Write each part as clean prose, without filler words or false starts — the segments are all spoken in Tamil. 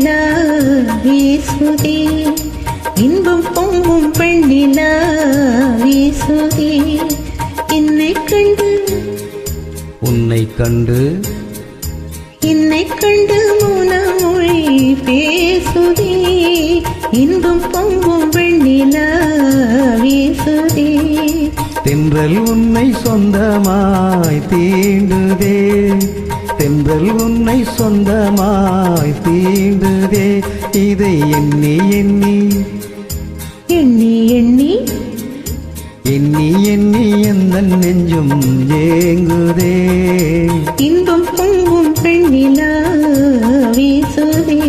வெண்ணிலா வீசுதே, இன்பம் பொங்கும் பெண்ணிலா வீசுதே. என்னை கண்டு உன்னை கண்டு என்னை கண்டு மௌனமொழி பேசுதே, இன்பம் பொங்கும் வெண்ணிலா வீசுதே. தென்றல் உன்னை சொந்தமாய் தீண்டுதே, தென்றல் உன்னை சொந்தமாய் தீண்டுதே. இதை எண்ணி எண்ணி எண்ணி எண்ணி எண்ணி எண்ணி எந்த நெஞ்சும் ஏங்குதே. இன்பம் பொங்கும் பெண்ணிலா வீசுதே.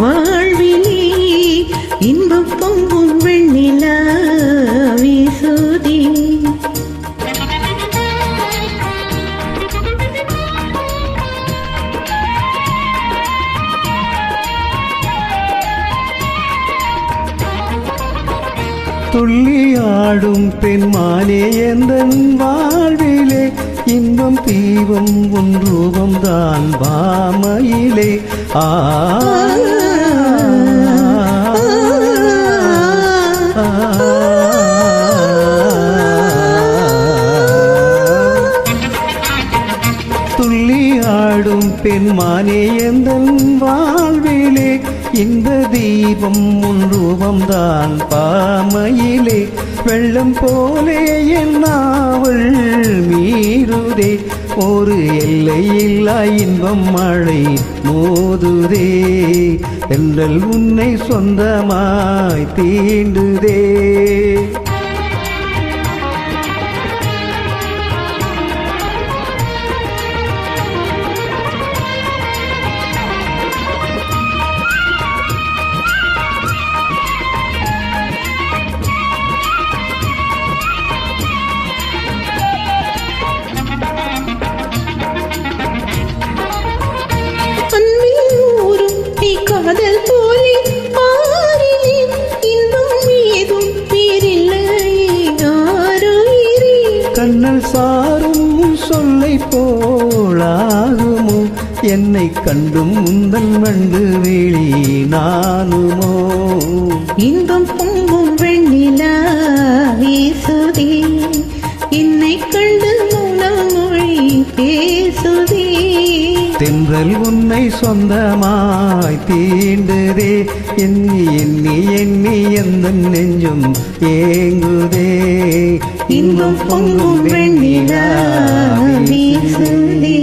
வாழ்விலே இன்பம் பொங்கும் வெண்ணிலா வீசுதே. துள்ளியாடும் பெண்மானே எந்தன் வாழ்விலே, இன்பம் தீபம் உன் ரூபம்தான் வாமையிலே. துள்ளியாடும் பெண்மானே எந்தன் வாழ்விலே, இந்த தீபம் உன் ரூபம்தான் பாமையிலே. வெள்ளம் போலே என் நாவல் மீறுதே, ஒரு எல்லையில்லா இன்பம் மழை மோதுதே. தென்றல் உன்னை சொந்தமாய் தீண்டுதே. காதல் போலே ஆறிலே இன்பம் ஏதும் பேரில்லை. கண்ணல் சாரும் சொல்லை போலாகுமோ, என்னை கண்டும் முந்தன் மண்டு வெளி நானுமோ. இன்பம் பொங்கும் வெண்ணிலா வீசுதே, என்னை கண்டு மௌனமொழி பேசுதே. தென்றல் உன்னை சொந்தமாய் தீண்டுதே, எண்ணி எண்ணி எண்ணி எந்த நெஞ்சும் ஏங்குதே. இன்பம் பொங்கும் வெண்ணிலா வீசுதே.